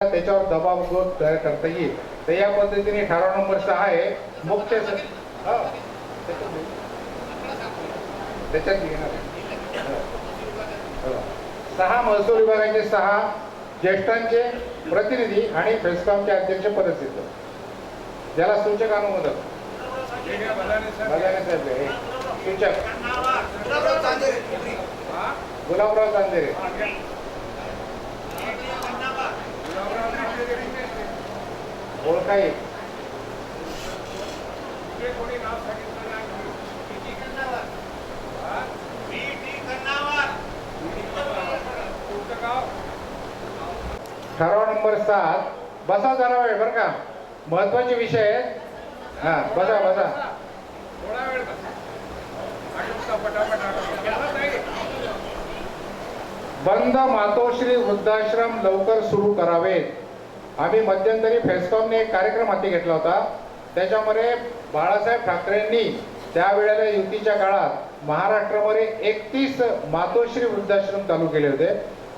त्याच्यावर दबाव तयार करता येईल. तर या पद्धतीने ठराव नंबर 6 आहे मुख्य त्याच्यात घेणार 6 महसूल विभागाचे 6 ज्येष्ठांचे प्रतिनिधी आणि फेस्कॉमचे अध्यक्ष पदसिद्ध, ज्याला सूचक अनुमोदक सूचक गुलाबराव चांदेरे, ओळखाई ठराव नंबर 7. बसा जरा वेळ बरं का, महत्वाचे विषय आहेत. हा बसा बसा. बंद मातोश्री वृद्धाश्रम लवकर सुरू करावेत. आम्ही मध्यंतरी फेस्कॉमने एक कार्यक्रम हाती घेतला होता. त्याच्यामध्ये बाळासाहेब ठाकरेंनी त्यावेळेला युतीच्या काळात महाराष्ट्रामध्ये 31 मातोश्री वृद्धाश्रम चालू केले होते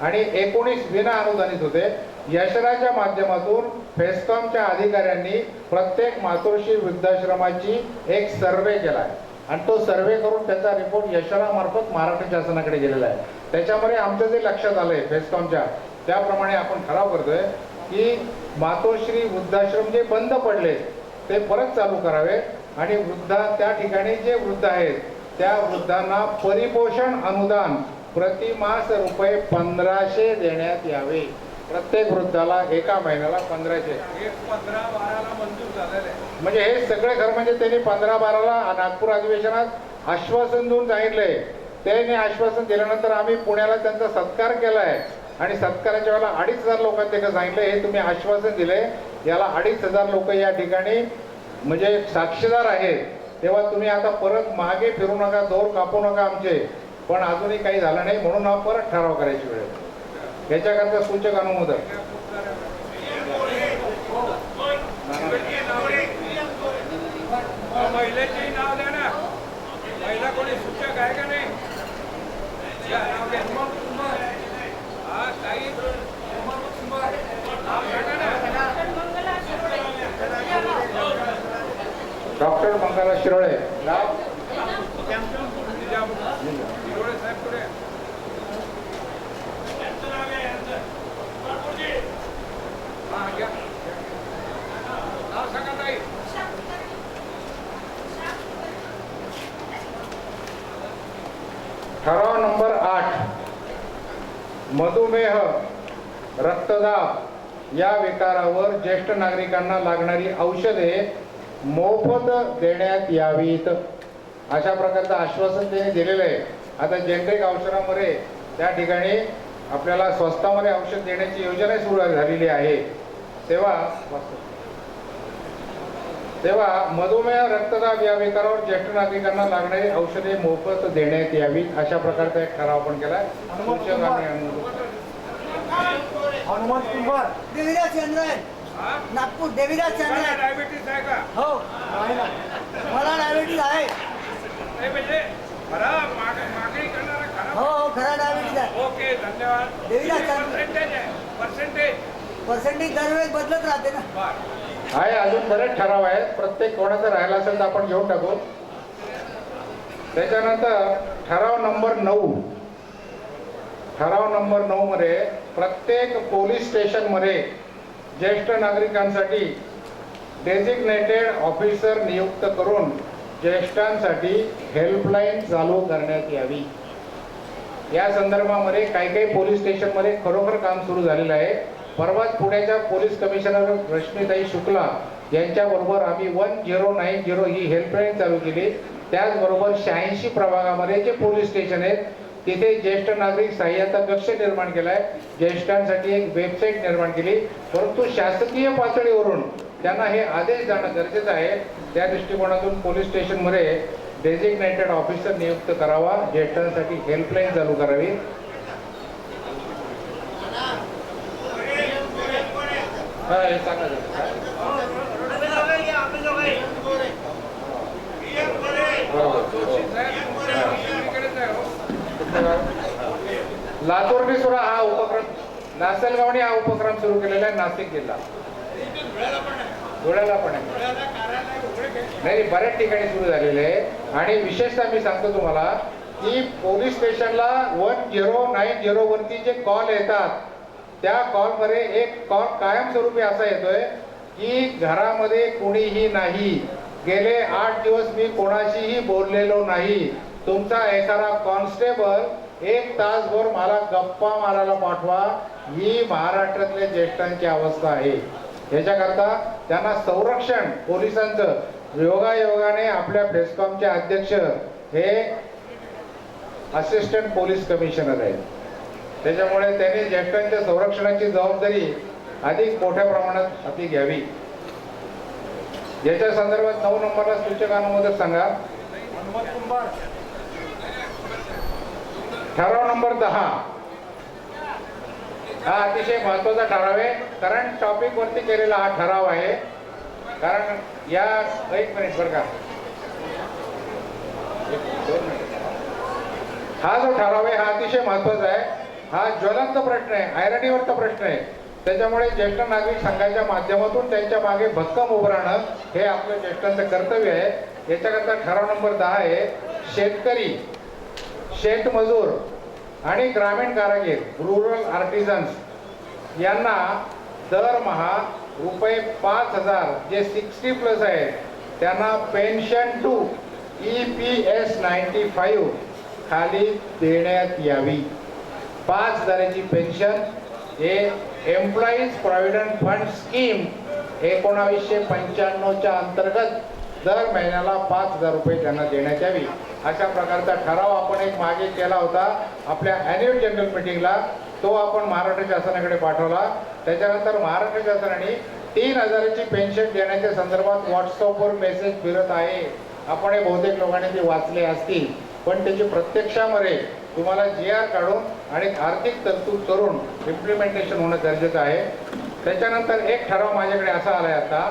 आणि 19 विना अनुदानित होते. यशराच्या माध्यमातून फेस्कॉमच्या अधिकाऱ्यांनी प्रत्येक मातोश्री वृद्धाश्रमाची एक सर्वे केला आहे आणि तो सर्वे करून त्याचा रिपोर्ट यशरामार्फत महाराष्ट्र शासनाकडे गेलेला आहे. त्याच्यामध्ये आमचं जे लक्षात आलंय फेस्कॉमच्या, त्याप्रमाणे आपण ठराव करतोय की मातोश्री वृद्धाश्रम जे बंद पडले ते परत चालू करावे आणि त्या ठिकाणी जे वृद्ध आहेत त्या वृद्धांना परिपोषण अनुदान प्रतिमास रुपये 1500 देण्यात यावे. प्रत्येक वृद्धाला एका महिन्याला 1500. 15-12 मंजूर झालेले म्हणजे हे सगळे घर म्हणजे त्यांनी 15-12 नागपूर अधिवेशनात आश्वासन देऊन सांगितलंय. त्यांनी आश्वासन दिल्यानंतर आम्ही पुण्याला त्यांचा सत्कार केलाय आणि सत्काराच्या वेळेला 2500 लोकांनी ते सांगितलं हे तुम्ही आश्वासन दिले, याला 2500 लोक या ठिकाणी म्हणजे साक्षीदार आहेत. तेव्हा तुम्ही आता परत मागे फिरू नका, दोर कापू नका आमचे. पण अजूनही काही झालं नाही म्हणून हा परत ठराव करायची वेळ. याच्याकरता सूचक अनुमोदन महिलेचे नाव द्या ना. महिला कोणी सूचक आहे का नाही? डॉक्टर मंगला शिरोळे नाव साहेब पुढे. नाव सांगा ताई. ठराव नंबर 8. मधुमेह रक्तदाब या विकारावर ज्येष्ठ नागरिकांना लागणारी औषधे मोफत देण्यात यावीत. अशा प्रकारचं आश्वासन त्यांनी दिलेलं आहे. आता जेनरिक औषधामध्ये त्या ठिकाणी आपल्याला स्वस्तामध्ये औषध देण्याची योजना सुरू झालेली आहे. तेव्हा मधुमेह रक्तदाब या विकारावर ज्येष्ठ नागरिकांना लागणारी औषधे मोफत देण्यात यावीत. अशा प्रकारचा एक ठराव आपण केलाय. हनुमंत कुंभार, देवीराज चंद्रन, नागपूर. देवीराज चंद्रन. डायबिटीस आहे का? हो मला डायबिटीज आहे. मागणी करणारा खरा. हो खरा डायबिटीज आहे. ओके धन्यवाद. देवीराज चंद्रन. पर्सेंटेज दरवेळेस बदलत राहते ना. आहे अजून बरेच ठराव आहेत. प्रत्येक कोणाचा राहिला असेल तर आपण घेऊन टाकू. त्याच्यानंतर ठराव नंबर 9. ठराव नंबर 9 मध्ये प्रत्येक पोलीस स्टेशनमध्ये ज्येष्ठ नागरिकांसाठी डेझिग्नेटेड ऑफिसर नियुक्त करून ज्येष्ठांसाठी हेल्पलाईन चालू करण्यात यावी. या संदर्भामध्ये काही पोलीस स्टेशनमध्ये खरोखर काम सुरू झालेलं आहे. परवाच पुण्याच्या पोलीस कमिशनर रश्मीताई शुक्ला यांच्याबरोबर आम्ही 1090 ही हेल्पलाईन चालू केली. त्याचबरोबर 86 प्रभागामध्ये जे पोलीस स्टेशन आहेत तिथे ज्येष्ठ नागरिक सहाय्यता कक्ष निर्माण केलाय. ज्येष्ठांसाठी एक वेबसाईट निर्माण केली. परंतु शासकीय पातळीवरून त्यांना हे आदेश जाणं गरजेचं आहे. त्या दृष्टिकोनातून पोलीस स्टेशनमध्ये डेझिग्नेटेड ऑफिसर नियुक्त करावा, ज्येष्ठांसाठी हेल्पलाईन चालू करावी. हे सांगा. लातूरने सुद्धा हा उपक्रम लासलगावने हा उपक्रम सुरू केलेला आहे नाशिक जिल्हा. धुळ्याला पण आहे. नाही, बऱ्याच ठिकाणी सुरू झालेले आहे. आणि विशेषतः मी सांगतो तुम्हाला की पोलीस स्टेशनला 1090 वरती जे कॉल येतात त्या कॉलमध्ये एक कॉल कायमस्वरूपी असा येतोय की घरामध्ये कुणीही नाही, गेले 8 दिवस मी कोणाशीही बोललेलो नाही, तुमचा एखादा कॉन्स्टेबल 1 तासभर मला गप्पा मारायला पाठवा. ही महाराष्ट्रातल्या ज्येष्ठांची अवस्था आहे. याच्याकरता त्यांना संरक्षण पोलिसांचं योगायोगाने आपल्या फेस्कॉमचे अध्यक्ष हे असिस्टंट पोलीस कमिशनर आहेत. त्याच्यामुळे त्यांनी ज्येष्ठांच्या संरक्षणाची जबाबदारी अधिक मोठ्या प्रमाणात हाती घ्यावी. याच्या संदर्भात 9 नंबरला सूचक अनुमोदक सांगा. ठराव नंबर 10 हा अतिशय महत्वाचा ठराव आहे. करंट टॉपिक वरती केलेला हा ठराव आहे. कारण या 1 मिनिट बरं का, 2 मिनिट. हा जो ठराव आहे हा अतिशय महत्वाचा आहे. हा ज्वलंत प्रश्न आहे, ऐरणीवरचा प्रश्न आहे. त्याच्यामुळे ज्येष्ठ नागरिक संघाच्या माध्यमातून त्यांच्या मागे भक्कम उभं राहणं हे आपलं ज्येष्ठांचं कर्तव्य आहे. याच्याकरता ठराव नंबर 10 आहे. शेतकरी, शेतमजूर आणि ग्रामीण कारागीर रुरल आर्टिझन्स यांना दरमहा रुपये 5,000 जे 60+ आहेत त्यांना पेन्शन टू EPS 95 खाली देण्यात यावी. 5,000ची पेन्शन हे एम्प्लॉईज प्रॉव्हिडंट फंड स्कीम 1995च्या अंतर्गत दर महिन्याला 5,000 रुपये त्यांना देण्यात यावी. अशा प्रकारचा ठराव आपण एक मागे केला होता आपल्या ॲन्युअल जनरल मीटिंगला. तो आपण महाराष्ट्र शासनाकडे पाठवला. त्याच्यानंतर महाराष्ट्र शासनाने 3,000ची पेन्शन देण्याच्या संदर्भात व्हॉट्सअपवर मेसेज फिरत आहे. आपण हे बहुतेक लोकांनी ते वाचले असतील, पण त्याची प्रत्यक्षामध्ये तुम्हाला GR काढून आणि आर्थिक तरतूद करून इम्प्लिमेंटेशन होणं गरजेचं आहे. त्याच्यानंतर एक ठराव माझ्याकडे असा आलाय आता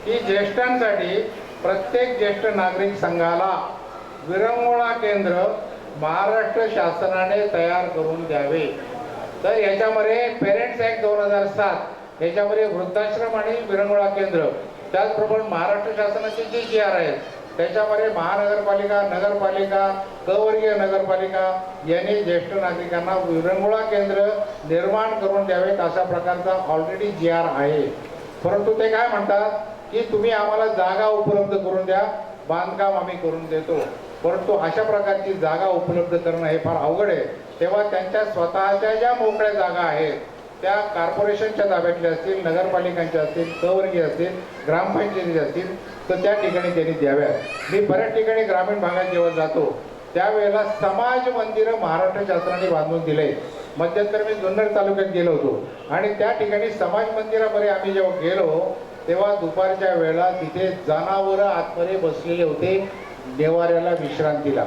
की ज्येष्ठांसाठी प्रत्येक ज्येष्ठ नागरिक संघाला विरंगुळा केंद्र महाराष्ट्र शासनाने तयार करून द्यावे. तर याच्यामध्ये पेरेंट्स ॲक्ट 2007 याच्यामध्ये वृद्धाश्रम आणि विरंगुळा केंद्र, त्याचप्रमाणे महाराष्ट्र शासनाचे जे GR आहेत त्याच्यामध्ये महानगरपालिका, नगरपालिका, कवर्गीय नगरपालिका यांनी ज्येष्ठ नागरिकांना विरंगुळा केंद्र निर्माण करून द्यावेत अशा प्रकारचा ऑलरेडी GR आहे. परंतु ते काय म्हणतात की तुम्ही आम्हाला जागा उपलब्ध करून द्या, बांधकाम आम्ही करून देतो. परंतु अशा प्रकारची जागा उपलब्ध करणं हे फार अवघड आहे. तेव्हा त्यांच्या स्वतःच्या ज्या मोकळ्या जागा आहेत त्या कॉर्पोरेशनच्या ताब्यातल्या असतील, नगरपालिकांच्या असतील, कवर्गीय असतील, ग्रामपंचायतीच्या असतील तर त्या ठिकाणी त्यांनी द्याव्यात. मी बऱ्याच ठिकाणी ग्रामीण भागात जेव्हा जातो त्यावेळेला समाज मंदिरं महाराष्ट्र शासनाने बांधून दिले. मध्यंतर मी जुन्नर तालुक्यात गेलो होतो आणि त्या ठिकाणी समाज मंदिरामध्ये आम्ही जेव्हा गेलो तेव्हा दुपारच्या वेळेला तिथे जनावरं आतमध्ये बसलेले होते देवाऱ्याला विश्रांतीला.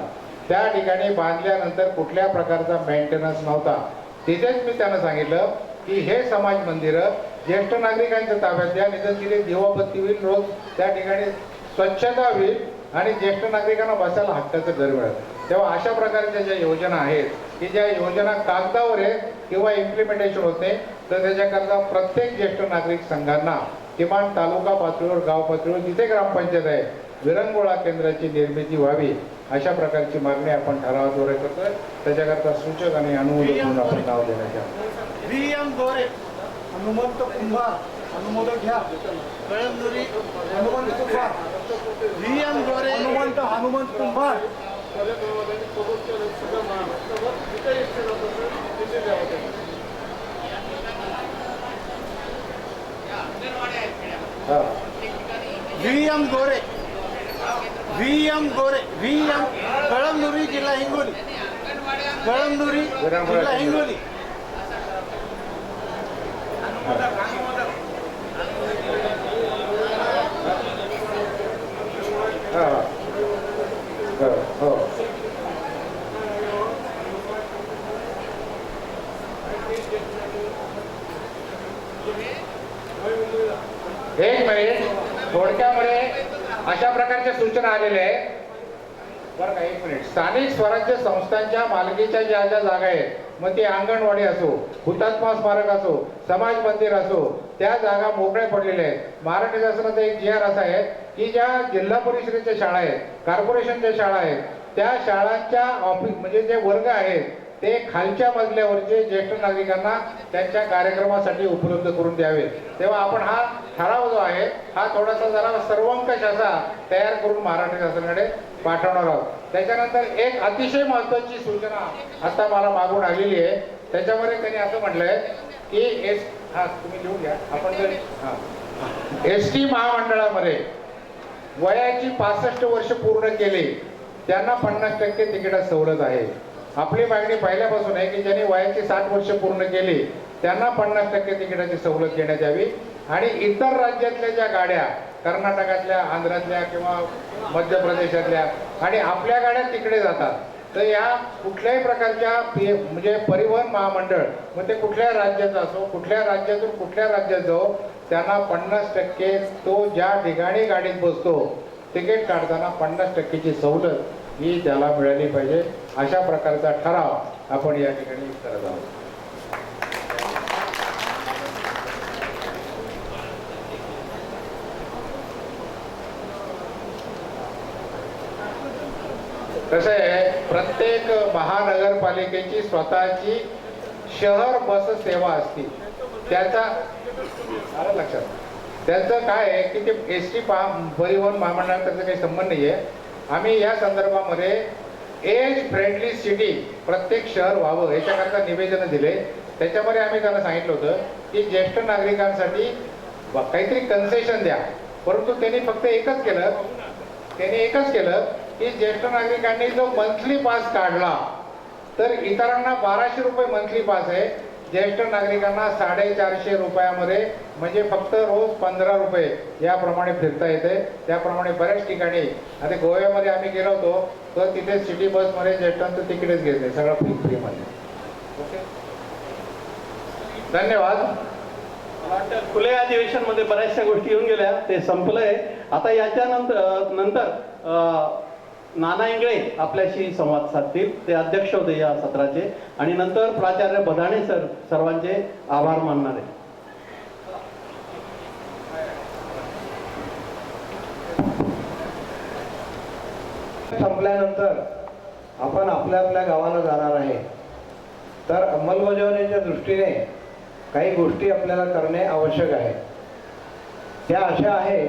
त्या ठिकाणी बांधल्यानंतर कुठल्या प्रकारचा मेंटेनन्स नव्हता. तिथेच मी त्यांना सांगितलं की हे समाज मंदिरं ज्येष्ठ नागरिकांच्या ताब्यात द्या, निदान तिथे दिवाबत्ती होईल, रोज त्या ठिकाणी स्वच्छता होईल आणि ज्येष्ठ नागरिकांना बसायला हक्काचं घर मिळेल. तेव्हा अशा प्रकारच्या ज्या योजना आहेत की ज्या योजना कागदावर आहेत किंवा इम्प्लिमेंटेशन होत नाही, तर त्याच्याकरता प्रत्येक ज्येष्ठ नागरिक संघांना किमान तालुका पातळीवर, गाव पातळीवर जिथे ग्रामपंचायत आहे विरंगुळा केंद्राची निर्मिती व्हावी अशा प्रकारची मागणी आपण ठरावाद्वारे करतोय. त्याच्याकरता सूचक आणि अनुमोदक म्हणून आपण नाव देण्यात यावं. VM गोरे, हनुमंत कुंभार, अनुमोदक घ्या. कळमनुरी हनुमंत कुंभार, VM गोरे, हनुमंत कुंभार. VM गोरे, कळमनुरी जिल्हा हिंगोली, कळमनुरी जिल्हा हिंगोली. एक मिनिट, थोडक्यामध्ये अशा प्रकारच्या सूचना आलेल्या आहेत बरं का. एक मिनिट, स्थानिक स्वराज्य संस्थांच्या मालकीच्या ज्या ज्या जागा आहेत मग ती अंगणवाडी असो, हुतात्मा स्मारक असो, समाज मंदिर असो, त्या जागा मोकळ्या पडलेल्या आहेत. महाराष्ट्र शासनाचा एक GR असा आहे की ज्या जिल्हा परिषदेच्या शाळा आहेत, कॉर्पोरेशनच्या शाळा आहेत, त्या शाळांच्या ऑफिस म्हणजे जे वर्ग आहेत ते खालच्या मजल्यावरचे ज्येष्ठ नागरिकांना त्यांच्या कार्यक्रमासाठी उपलब्ध करून द्यावे. तेव्हा आपण हा ठराव जो आहे हा थोडासा जरा सर्वंकष असा तयार करून महाराष्ट्र शासनाकडे पाठवणार आहोत. त्याच्यानंतर एक अतिशय महत्त्वाची सूचना आता मला मागून आलेली आहे. त्याच्यामध्ये त्यांनी असं म्हटलंय की तुम्ही लिहून घ्या. आपण जर ST महामंडळामध्ये वयाची 65 वर्ष पूर्ण केली त्यांना 50% तिकिटात सवलत आहे. आपली मागणी पहिल्यापासून आहे की ज्यांनी वयाची 60 वर्ष पूर्ण केली त्यांना 50% तिकिटाची सवलत देण्यात यावी. आणि इतर राज्यातल्या ज्या गाड्या, कर्नाटकातल्या, आंध्रातल्या किंवा मध्य प्रदेशातल्या आणि आपल्या गाड्या तिकडे जातात, तर या कुठल्याही प्रकारच्या म्हणजे परिवहन महामंडळ, मग ते कुठल्या राज्याचं असो, कुठल्या राज्यातून कुठल्या राज्यात जाओ, त्यांना 50% तो ज्या ठिकाणी गाडीत बसतो तिकीट काढताना 50%ची सवलत ही त्याला मिळाली पाहिजे. अशा प्रकारचा ठराव आपण या ठिकाणी करत आहोत. कसं आहे, प्रत्येक महानगरपालिकेची स्वतःची शहर बस सेवा असते. त्याचा आलं लक्षात. त्यांचं काय आहे की ते ST परिवहन महामंडळाचा त्याचा काही संबंध नाही आहे. आम्ही या संदर्भामध्ये एज फ्रेंडली सिटी प्रत्येक शहर व्हावं याच्याकरता निवेदन दिले. त्याच्यामध्ये आम्ही त्यांना सांगितलं होतं की ज्येष्ठ नागरिकांसाठी काहीतरी कन्सेशन द्या. परंतु त्यांनी फक्त एकच केलं की ज्येष्ठ नागरिकांनी जो मंथली पास काढला तर इतरांना 1200 रुपये मंथली पास आहे, ज्येष्ठ नागरिकांना 450 रुपयामध्ये म्हणजे फक्त रोज 15 रुपये याप्रमाणे फिरता येते. त्याप्रमाणे बऱ्याच ठिकाणी आता गोव्यामध्ये आम्ही गेलो होतो तर तिथे सिटी बसमध्ये ज्येष्ठांचं तिकीटच घेतले, सगळं फ्रीमध्ये. ओके, धन्यवाद. खुल्या अधिवेशनमध्ये बऱ्याचशा गोष्टी येऊन गेल्या, ते संपलंय. आता नंतर नाना इंगळे आपल्याशी संवाद साधतील. ते अध्यक्ष होते या सत्राचे. आणि नंतर प्राचार्य बधाणे सर सर्वांचे आभार मानणार आहे. संपल्यानंतर आपण आपल्या आपल्या गावाला जाणार आहे. तर अंमलबजावणीच्या दृष्टीने काही गोष्टी आपल्याला करणे आवश्यक आहे. त्या अशा आहे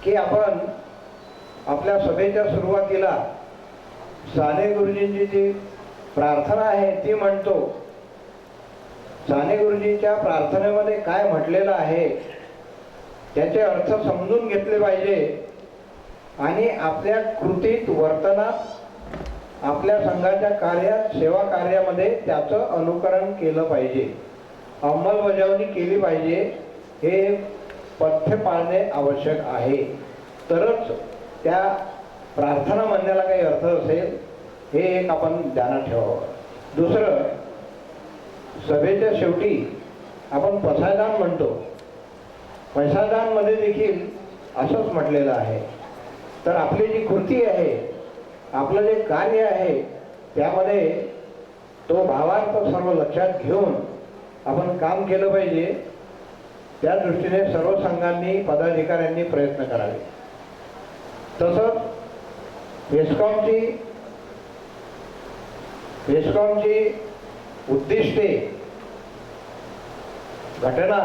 की आपण आपल्या सभेच्या सुरुवातीला साने गुरुजींची जी प्रार्थना आहे ती म्हणतो. साने गुरुजींच्या प्रार्थनेमध्ये काय म्हटलेलं आहे त्याचे अर्थ समजून घेतले पाहिजे आणि आपल्या कृतीत, वर्तनात, आपल्या संघाच्या कार्यात, सेवा कार्यामध्ये त्याचं अनुकरण केलं पाहिजे, अंमलबजावणी केली पाहिजे. हे पथ्य पाळणे आवश्यक आहे. तरच त्या प्रार्थना म्हणण्याला काही अर्थ असेल, हे एक आपण ध्यानात ठेवावं. दुसरं, सभेच्या शेवटी आपण पसायदान म्हणतो. पसायदानमध्ये देखील असंच म्हटलेलं आहे. तर आपली जी कृती आहे, आपलं जे कार्य आहे, त्यामध्ये तो भावार्थ सर्व लक्षात घेऊन आपण काम केलं पाहिजे. त्या दृष्टीने सर्व संघांनी, पदाधिकाऱ्यांनी प्रयत्न करावे. तसंच हेस्कॉमची उद्दिष्टे, घटना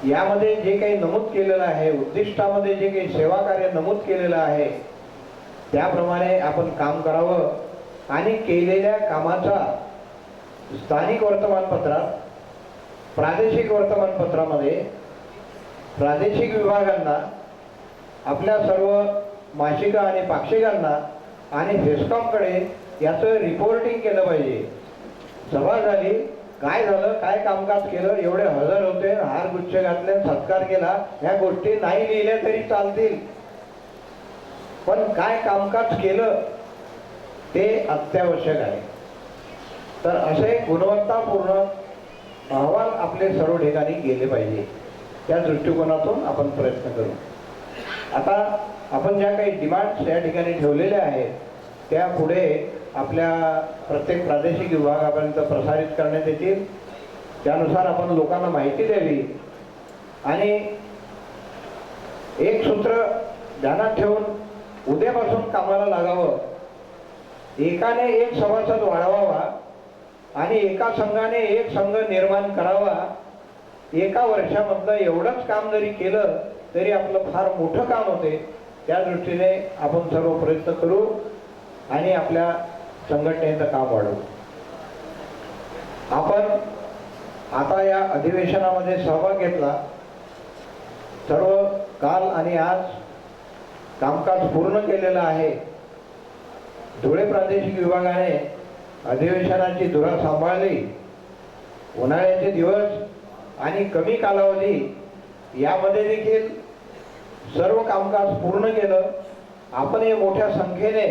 यामध्ये जे काही नमूद केलेलं आहे, उद्दिष्टामध्ये जे काही सेवा कार्य नमूद केलेलं आहे त्याप्रमाणे आपण काम करावं. आणि केलेल्या कामाचा स्थानिक वर्तमानपत्रात, प्रादेशिक वर्तमानपत्रामध्ये प्रादेशिक विभागांना, आपल्या सर्व मासिका आणि पाक्षिकांना आणि हेस्कॉमकडे याचं रिपोर्टिंग केलं पाहिजे. सभा झाली, काय झालं, काय कामकाज केलं, एवढे हजर होते, हार गुच्छ घातले, सत्कार केला, ह्या गोष्टी नाही लिहिल्या तरी चालतील, पण काय कामकाज केलं ते अत्यावश्यक आहे. तर असे गुणवत्तापूर्ण अहवाल आपले सर्व ठिकाणी गेले पाहिजे. या दृष्टिकोनातून आपण प्रयत्न करू. आता आपण ज्या काही डिमांड्स या ठिकाणी ठेवलेल्या आहेत त्या पुढे आपल्या प्रत्येक प्रादेशिक विभागापर्यंत प्रसारित करण्यात येतील. त्यानुसार आपण लोकांना माहिती द्यावी आणि एक सूत्र ध्यानात ठेवून उद्यापासून कामाला लागावं. एकाने एक सभासद वाढवावा आणि एका संघाने एक संघ निर्माण करावा. एका वर्षामधलं एवढंच काम जरी केलं तरी आपलं फार मोठं काम होते. त्या दृष्टीने आपण सर्व प्रयत्न करू आणि आपल्या संघटनेचं काम वाढवू. आपण आता या अधिवेशनामध्ये सहभाग घेतला. सर्व काल आणि आज कामकाज पूर्ण केलेलं आहे. धुळे प्रादेशिक विभागाने अधिवेशनाची धुरा सांभाळली. उन्हाळ्याचे दिवस आणि कमी कालावधी यामध्ये देखील सर्व कामकाज पूर्ण केलं. आपण हे मोठ्या संख्येने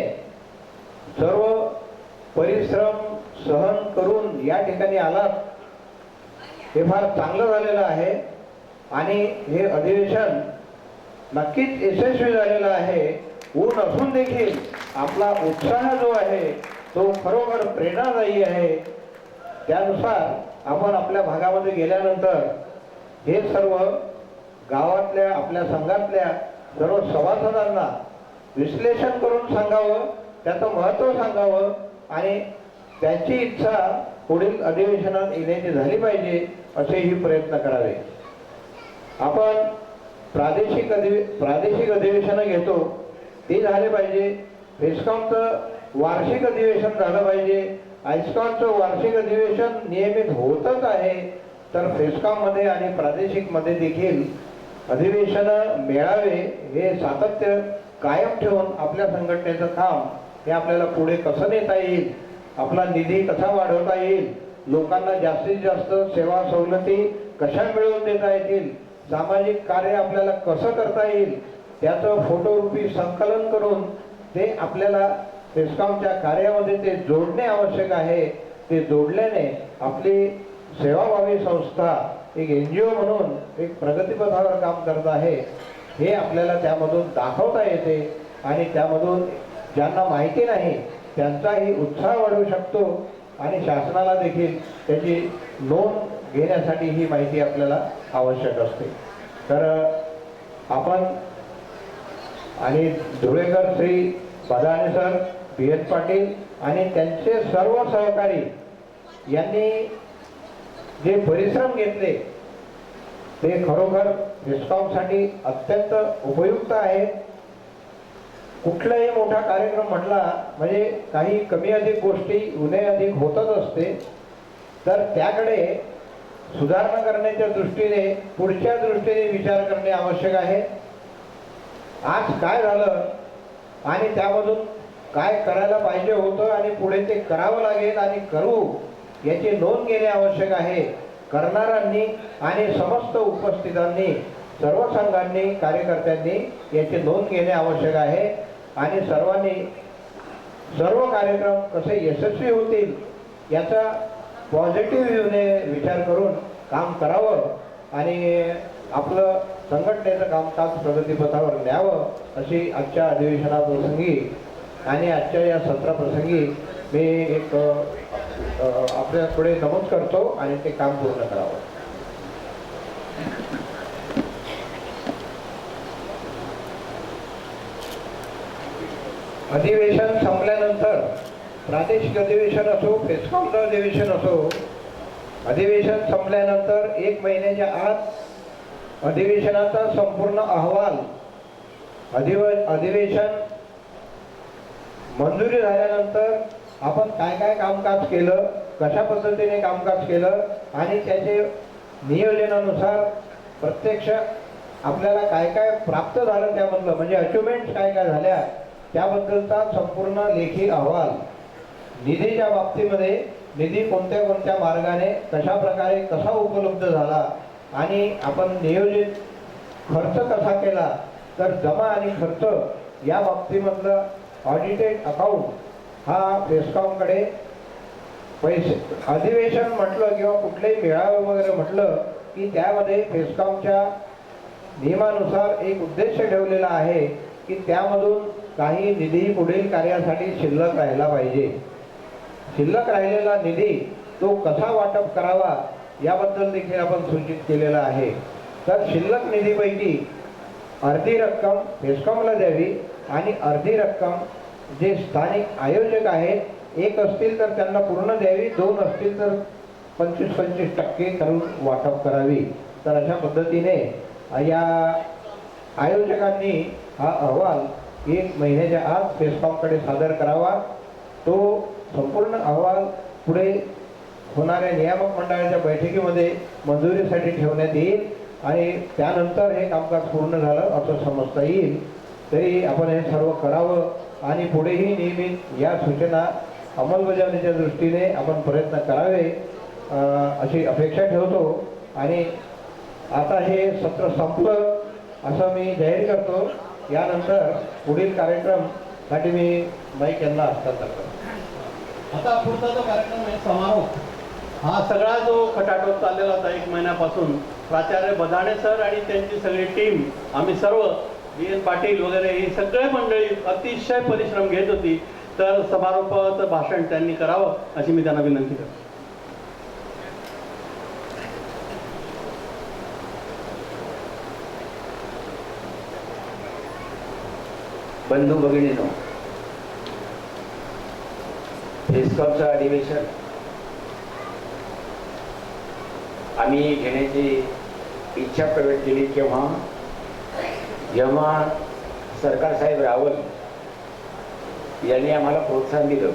सर्व परिश्रम सहन करून या ठिकाणी आलात, हे फार चांगलं झालेलं आहे आणि हे अधिवेशन नक्कीच यशस्वी झालेलं आहे. ऊन असून देखील आपला उत्साह जो आहे तो खरोखर प्रेरणादायी आहे. त्यानुसार आपण आपल्या भागामध्ये गेल्यानंतर हे सर्व गावातल्या आपल्या संघातल्या सर्व सभासदांना विश्लेषण करून सांगावं, त्याचं महत्त्व सांगावं आणि त्यांची इच्छा पुढील अधिवेशनात येण्याची झाली पाहिजे असेही प्रयत्न करावे. आपण प्रादेशिक अधिवेशनं घेतो ते झाले पाहिजे. फेस्कॉमचं वार्षिक अधिवेशन झालं पाहिजे. आयस्कॉनचं वार्षिक अधिवेशन नियमित होतच आहे. तर फेस्कॉममध्ये आणि प्रादेशिकमध्ये देखील अधिवेशनं मेळावे हे सातत्य कायम ठेवून आपल्या संघटनेचं काम हे आपल्याला पुढे कसं नेता येईल, आपला निधी कसा वाढवता येईल, लोकांना जास्तीत जास्त सेवा सवलती कशा मिळवून देता येतील, सामाजिक कार्य आपल्याला कसं करता येईल, त्याचं फोटोरूपी संकलन करून ते आपल्याला फेस्कॉमच्या कार्यामध्ये ते जोडणे आवश्यक आहे. ते जोडल्याने आपली सेवाभावी संस्था एक NGO म्हणून एक प्रगतीपथावर काम करत आहे हे आपल्याला त्यामधून दाखवता येते आणि त्यामधून ज्यांना माहिती नाही त्यांचाही उत्साह वाढवू शकतो आणि शासनाला देखील त्याची नोंद घेण्यासाठी ही माहिती आपल्याला आवश्यक असते. तर आपण आणि धुळेकर श्री बदाणे सर, BS पाटील आणि त्यांचे सर्व सहकारी यांनी जे परिश्रम घेतले ते खरोखर फेस्कॉमसाठी अत्यंत उपयुक्त आहे. कुठलाही मोठा कार्यक्रम म्हटला म्हणजे काही कमी अधिक गोष्टी उणे अधिक होतच असते. तर त्याकडे सुधारणा करण्याच्या दृष्टीने पुढच्या दृष्टीने विचार करणे आवश्यक आहे. आज काय झालं आणि त्यामधून काय करायला पाहिजे होतं आणि पुढे ते करावं लागेल आणि करू याची नोंद घेणे आवश्यक आहे. करणाऱ्यांनी आणि समस्त उपस्थितांनी, सर्व संघांनी, कार्यकर्त्यांनी याची नोंद घेणे आवश्यक आहे आणि सर्वांनी सर्व कार्यक्रम कसे यशस्वी होतील याचा पॉझिटिव्ह व्ह्यूने विचार करून काम करावं आणि आपलं संघटनेचं कामकाज प्रगतीपथावर न्यावं अशी आजच्या अधिवेशनाप्रसंगी आणि आजच्या या सत्राप्रसंगी मी एक आपल्या पुढे नमूद करतो आणि ते काम पूर्ण करावं. अधिवेशन संपल्यानंतर प्रादेशिक अधिवेशन असो, फेस्कॉमचं अधिवेशन असो, अधिवेशन संपल्यानंतर 1 महिन्याच्या आत अधिवेशनाचा संपूर्ण अहवाल, अधिवेशन मंजुरी झाल्यानंतर आपण काय काय कामकाज केलं, कशा पद्धतीने कामकाज केलं आणि त्याचे नियोजनानुसार प्रत्यक्ष आपल्याला काय काय प्राप्त झालं त्यामधलं म्हणजे अचिव्हमेंट्स काय काय झाल्या त्याबद्दलचा संपूर्ण लेखी अहवाल, निधीच्या बाबतीमध्ये निधी कोणत्या कोणत्या मार्गाने कशा प्रकारे कसा उपलब्ध झाला आणि आपण नियोजित खर्च कसा केला, तर जमा आणि खर्च या बाबतीमधलं ऑडिटेड अकाउंट हा फेस्कॉमकडे पैसे अधिवेशन म्हटलं किंवा कुठलेही मेळावे वगैरे म्हटलं की त्यामध्ये फेस्कॉमच्या नियमानुसार एक उद्देश ठेवलेला आहे की त्यामधून काही निधी पुढील कार्यासाठी शिल्लक राहिला पाहिजे. शिल्लक राहिलेला निधी तो कसा वाटप करावा याबद्दल देखील आपण सूचित केलेलं आहे. तर शिल्लक निधीपैकी अर्धी रक्कम फेस्कॉमला द्यावी आणि अर्धी रक्कम जे स्थानिक आयोजक आहेत, एक असतील तर त्यांना पूर्ण द्यावी, 2 असतील तर 25-25% करून वाटप करावी. तर अशा पद्धतीने या आयोजकांनी हा अहवाल 1 महिन्याच्या आत फेस्कॉमकडे सादर करावा. तो संपूर्ण अहवाल पुढे होणाऱ्या नियामक मंडळाच्या बैठकीमध्ये मंजुरीसाठी ठेवण्यात येईल आणि त्यानंतर हे कामकाज पूर्ण झालं असं समजता येईल. तरी आपण हे सर्व करावं आणि पुढेही नियमित या सूचना अंमलबजावणीच्या दृष्टीने आपण प्रयत्न करावे अशी अपेक्षा ठेवतो. आणि आता हे सत्र संपलं असं मी जाहीर करतो. यानंतर पुढील कार्यक्रमसाठी मी माईक यांना हस्तांतर करतो. आता पुढचा जो कार्यक्रम आहे समारोप, हा सगळा जो खटाटोप चाललेला होता 1 महिन्यापासून, प्राचार्य बदाणे सर आणि त्यांची सगळी टीम, आम्ही सर्व BN पाटील वगैरे ही सगळे मंडळी अतिशय परिश्रम घेत होती. तर समारोपाचं भाषण त्यांनी करावं अशी मी त्यांना विनंती करतो. बंधू भगिनींनो, फेस्कॉमचं अधिवेशन आम्ही घेण्याची इच्छा प्रकट केली जेव्हा सरकार साहेब रावल यांनी आम्हाला प्रोत्साहन दिलं.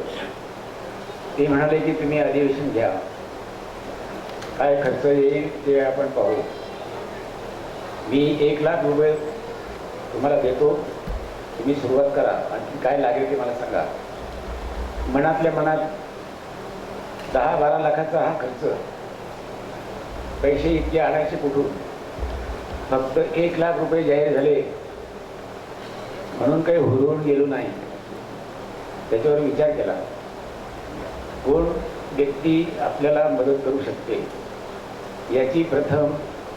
ते म्हणाले की तुम्ही अधिवेशन घ्या, काय खर्च येईल ते आपण पाहू. मी 1 लाख रुपये तुम्हाला देतो, तुम्ही सुरुवात करा, आणखी काय लागेल ते मला सांगा. मनातल्या मनात 10-12 लाखाचा हा खर्च, पैसे इतके आणायचे कुठून? फक्त 1 लाख रुपये जाहीर झाले म्हणून काही हुरळून गेलो नाही. त्याच्यावर विचार केला, कोण व्यक्ती आपल्याला मदत करू शकते याची प्रथम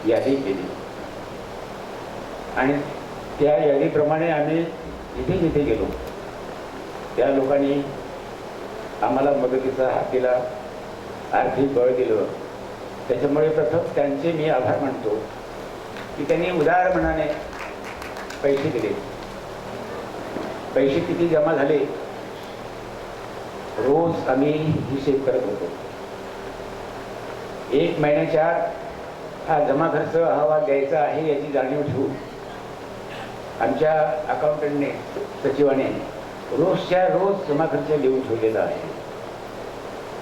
यादी केली आणि त्या यादीप्रमाणे आम्ही जिथे जिथे गेलो त्या लोकांनी आम्हाला मदतीचा हात दिला, आर्थिक बळ दिलं. त्याच्यामुळे प्रथम त्यांचे मी आभार मानतो की त्यांनी उदार मनाने पैसे दिले. पैसे किती जमा झाले रोज आम्ही हिशेब करत होतो. 1 महिन्याच्या आत हा जमा खर्च अहवाल द्यायचा आहे याची जाणीव ठेवून आमच्या अकाउंटंटने, सचिवाने रोजच्या रोज जमा खर्च लिहून ठेवलेला आहे.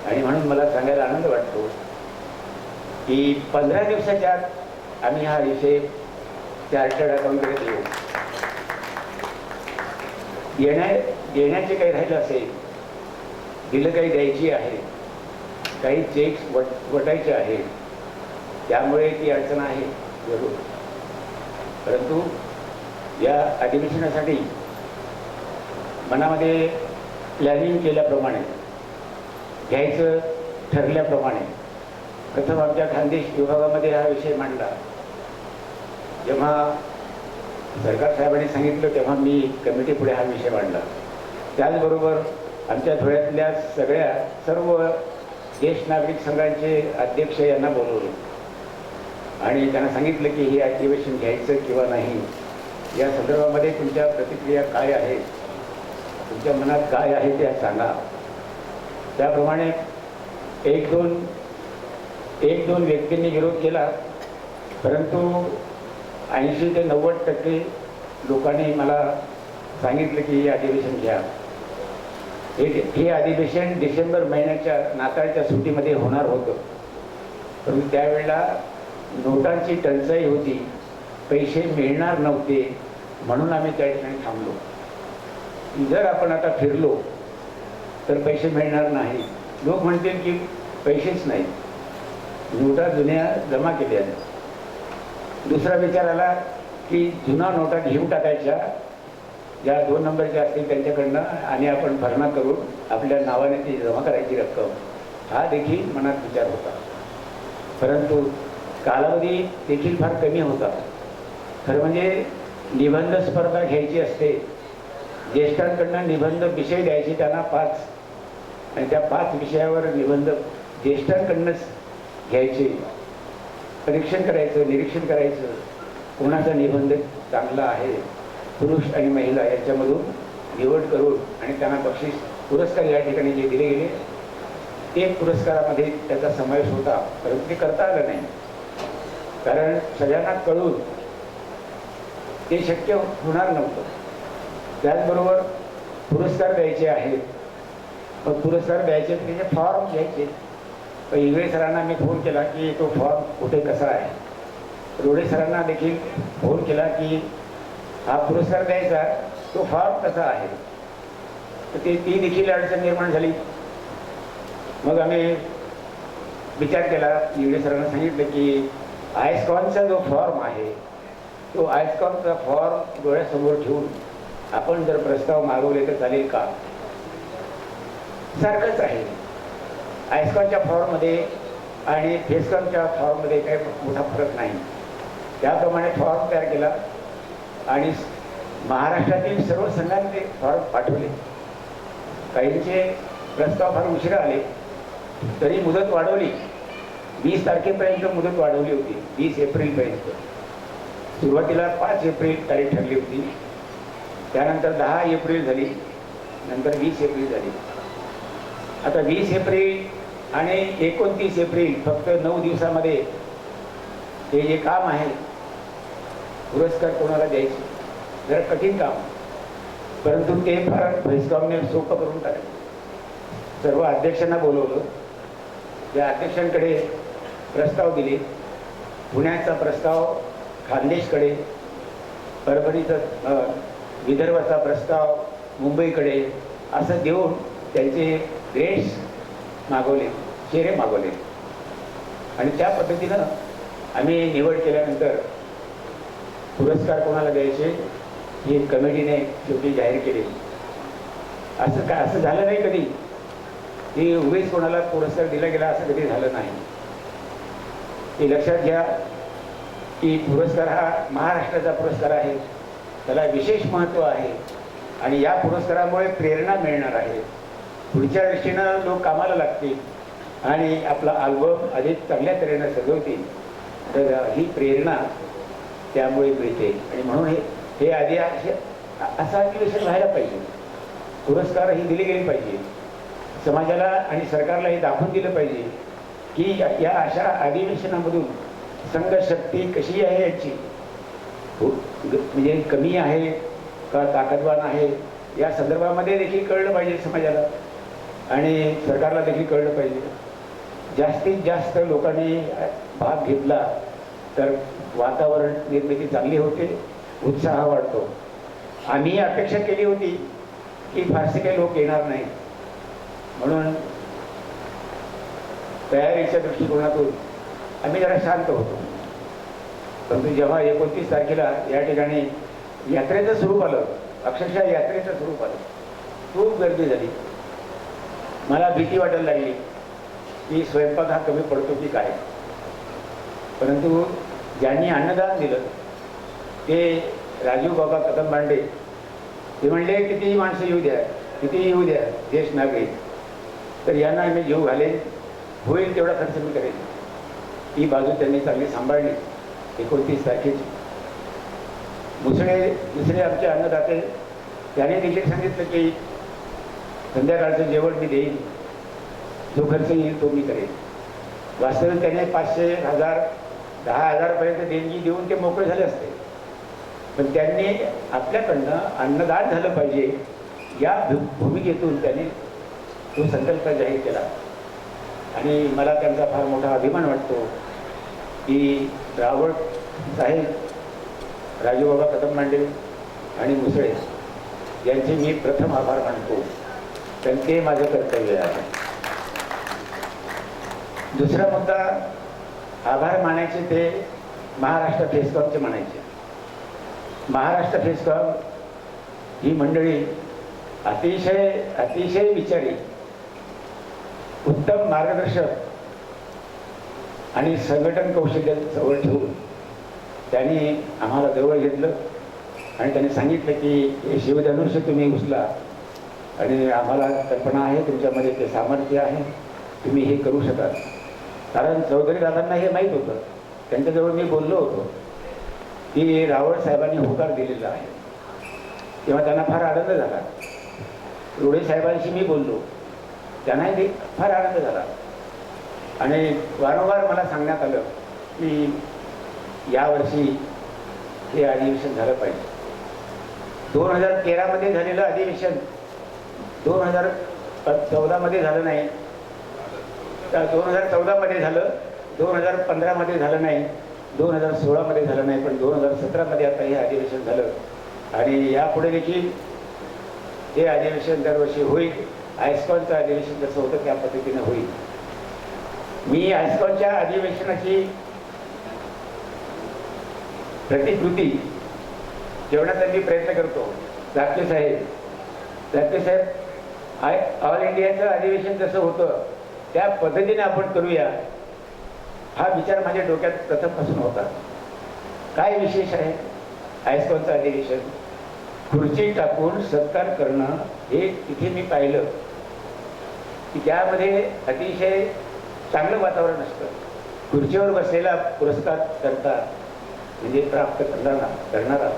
आणि म्हणून मला सांगायला आनंद वाटतो की 15 दिवसाच्या आत आम्ही हा हिशेब चार्टर्ड अकाउंटकडे देऊ. देण्याचे काही राहिलं असेल, बिलं काही द्यायची आहे, काही चेक्स वटायचे आहेत, त्यामुळे ती अडचण आहे जरूर. परंतु या अधिवेशनासाठी मनामध्ये प्लॅनिंग केल्याप्रमाणे, घ्यायचं ठरल्याप्रमाणे प्रथम आमच्या खानदेश विभागामध्ये हा विषय मांडला. जेव्हा सरकार साहेबांनी सांगितलं तेव्हा मी कमिटीपुढे हा विषय मांडला. त्याचबरोबर आमच्या धुळ्यातल्या सर्व ज्येष्ठ नागरिक संघांचे अध्यक्ष यांना बोलवलं आणि त्यांना सांगितलं की हे अधिवेशन घ्यायचं किंवा नाही, या संदर्भामध्ये तुमच्या प्रतिक्रिया काय आहेत, तुमच्या मनात काय आहे ते सांगा. त्याप्रमाणे एक दोन व्यक्तींनी विरोध केला, परंतु 80 ते 90% लोकांनी मला सांगितलं की हे अधिवेशन घ्या. हे अधिवेशन डिसेंबर महिन्याच्या नाताळच्या सुट्टीमध्ये होणार होतं, परंतु त्यावेळेला नोटांची टंचाई होती, पैसे मिळणार नव्हते, म्हणून आम्ही त्या ठिकाणी थांबलो. जर आपण आता फिरलो तर पैसे मिळणार नाही. लोक म्हणतील की पैसेच नाही, नोटा जुन्या जमा केल्या. दुसरा विचार आला की जुना नोटा घेऊन टाकायच्या, ज्या 2 नंबरच्या असतील त्यांच्याकडनं, आणि आपण भरणा करून आपल्या नावाने ती जमा करायची रक्कम. हा देखील मनात विचार होता, परंतु कालावधी देखील फार कमी होता. खरं म्हणजे निबंध स्पर्धा घ्यायची असते, ज्येष्ठांकडनं निबंध विषय द्यायचे, त्यांना 5 आणि त्या 5 विषयावर निबंध ज्येष्ठांकडनंच घ्यायचे, परीक्षण करायचं, निरीक्षण करायचं, कोणाचा निबंध चांगला आहे, पुरुष आणि महिला याच्यामधून निवड करून आणि त्यांना बक्षीस पुरस्कार या ठिकाणी जे दिले गेले ते पुरस्कारामध्ये त्याचा समावेश होता, परंतु ते करता आलं नाही, कारण सगळ्यांना कळून ते शक्य होणार नव्हतं. त्याचबरोबर पुरस्कार द्यायचे आहेत, मग पुरस्कार द्यायचे त्याचे फॉर्म घ्यायचे. तर इंगळे सरांना मी फोन केला की तो फॉर्म कुठे कसा आहे, रोडे सरांना देखील फोन केला की हा पुरस्कार द्यायचा तो फॉर्म कसा आहे. तर ती देखील अडचण निर्माण झाली. मग आम्ही विचार केला, इंगळे सरांना सांगितलं की आयस्कॉनचा जो फॉर्म आहे तो आयस्कॉनचा फॉर्म डोळ्यासमोर ठेवून आपण जर प्रस्ताव मागवले तर चालेल का. सारखंच आहे, आयस्कॉनच्या फॉर्ममध्ये आणि फेस्कॉनच्या फॉर्ममध्ये काही मोठा फरक नाही. त्याप्रमाणे फॉर्म तयार केला आणि महाराष्ट्रातील सर्व संघांनी ते फॉर्म पाठवले. काहींचे प्रस्ताव फार उशिरा आले तरी मुदत वाढवली, 20 तारखेपर्यंत मुदत वाढवली होती, 20 एप्रिलपर्यंत. सुरुवातीला 5 एप्रिल तारीख ठरली होती, त्यानंतर 10 एप्रिल झाली, नंतर 20 एप्रिल झाली. आता 20 एप्रिल आणि 29 एप्रिल फक्त 9 दिवसामध्ये हे जे काम आहे पुरस्कार कोणाला द्यायचे जरा कठीण काम, परंतु ते फार फेस्कॉमने सोपं करून टाकलं. सर्व अध्यक्षांना बोलवलं, त्या अध्यक्षांकडे प्रस्ताव दिले. पुण्याचा प्रस्ताव खानदेशकडे, परभणीचा विदर्भाचा प्रस्ताव मुंबईकडे, असं देऊन त्यांचे ग्रेड्स मागवले, चेहरे मागवले आणि त्या पद्धतीनं आम्ही निवड केल्यानंतर पुरस्कार कोणाला द्यायचे हे कमिटीने शेवटी जाहीर केले. असं झालं नाही कधी की उगीच कोणाला पुरस्कार दिला गेला, असं कधी झालं नाही. हे लक्षात घ्या की पुरस्कार हा महाराष्ट्राचा पुरस्कार आहे, त्याला विशेष महत्त्व आहे आणि या पुरस्कारामुळे प्रेरणा मिळणार आहे. पुढच्या दृष्टीनं लोक कामाला लागतील आणि आपला अल्बम अधिक चांगल्या तऱ्हेनं सजवतील, तर ही प्रेरणा त्यामुळे मिळते. आणि म्हणून हे आधी असं अधिवेशन व्हायला पाहिजे, पुरस्कार ही दिले गेले पाहिजे. समाजाला आणि सरकारला हे दाखवून दिलं पाहिजे की या अशा अधिवेशनामधून संघशक्ती कशी आहे याची, म्हणजे कमी आहे का ताकदवान आहे या संदर्भामध्ये देखील कळलं पाहिजे समाजाला आणि सरकारला देखील कळलं पाहिजे. जास्तीत जास्त लोकांनी भाग घेतला तर वातावरण निर्मिती चांगली होते, उत्साह वाढतो. आम्ही अपेक्षा केली होती की फारसे काही लोक येणार नाही, म्हणून तयारीच्या दृष्टिकोनातून आम्ही जरा शांत होतो. परंतु जेव्हा 29 तारखेला या ठिकाणी यात्रेचं स्वरूप आलं, अक्षरशः यात्रेचं स्वरूप आलं, खूप गर्दी झाली. मला भीती वाटायला लागली की स्वयंपाक हा कमी पडतो की काय. परंतु ज्यांनी अन्नदान दिलं ते राजीव बाबा कदम बांडे, ते म्हणले कितीही माणसं येऊ द्या, कितीही येऊ द्या ज्येष्ठ नागरिक, तर यांना मी जीव घालेन, होईल तेवढा खर्च मी करेन. ही बाजू त्यांनी चांगली सांभाळली. 29 तारखेची दुसरे आमचे अन्नदाते त्याने देखील सांगितलं की संध्याकाळचं जेवण मी देईन, जो खर्च येईल तो मी करेन. वास्तविक त्याने 500, 1000, 10,000 पर्यंत देणगी देऊन ते मोकळे झाले असते, पण त्यांनी आपल्याकडनं अन्नदान झालं पाहिजे या भूमिकेतून त्यांनी तो संकल्प जाहीर केला. आणि मला त्यांचा फार मोठा अभिमान वाटतो की रावळ साहेब, राजूबाबा कदम मांडे आणि मुसळे यांचे मी प्रथम आभार मानतो, कारण ते माझं कर्तव्य आहे. दुसरा मुद्दा आभार मानायचे ते महाराष्ट्र फेस्कॉमचे म्हणायचे. महाराष्ट्र फेस्कॉम ही मंडळी अतिशय विचारी, उत्तम मार्गदर्शक आणि संघटन कौशल्य जवळ ठेवून त्यांनी आम्हाला जवळ घेतलं आणि त्यांनी सांगितलं की हे शिवधनुष्य तुम्ही उचला आणि आम्हाला कल्पना आहे तुमच्यामध्ये ते सामर्थ्य आहे, तुम्ही हे करू शकाल. कारण चौधरी दादांना हे माहीत होतं, त्यांच्याजवळ मी बोललो होतो की रावळ साहेबांनी होकार दिलेला आहे, तेव्हा त्यांना फार आनंद झाला. रोडे साहेबांशी मी बोललो, त्यांनाही ते फार आनंद झाला. आणि वारंवार मला सांगण्यात आलं की यावर्षी हे अधिवेशन झालं पाहिजे. 2013 झालेलं अधिवेशन 2014 झालं नाही, 2014 झालं, 2015 झालं नाही, 2016 झालं नाही, पण 2017 आता हे अधिवेशन झालं. आणि यापुढे देखील हे अधिवेशन दरवर्षी होईल. आयस्कॉनचं अधिवेशन जसं होतं त्या पद्धतीनं होईल. मी आयस्कॉनच्या अधिवेशनाची प्रतिकृती जेवणाचा मी प्रयत्न करतो. रापके साहेब ऑल इंडियाचं अधिवेशन जसं होतं त्या पद्धतीने आपण करूया, हा विचार माझ्या डोक्यात प्रथमपासून होता. काय विशेष आहे आयस्कॉनचं अधिवेशन? खुर्ची टाकून सत्कार करणं हे तिथे मी पाहिलं की त्यामध्ये अतिशय चांगलं वातावरण असतं. खुर्चीवर बसलेला पुरस्कार करता म्हणजे प्राप्त करणारा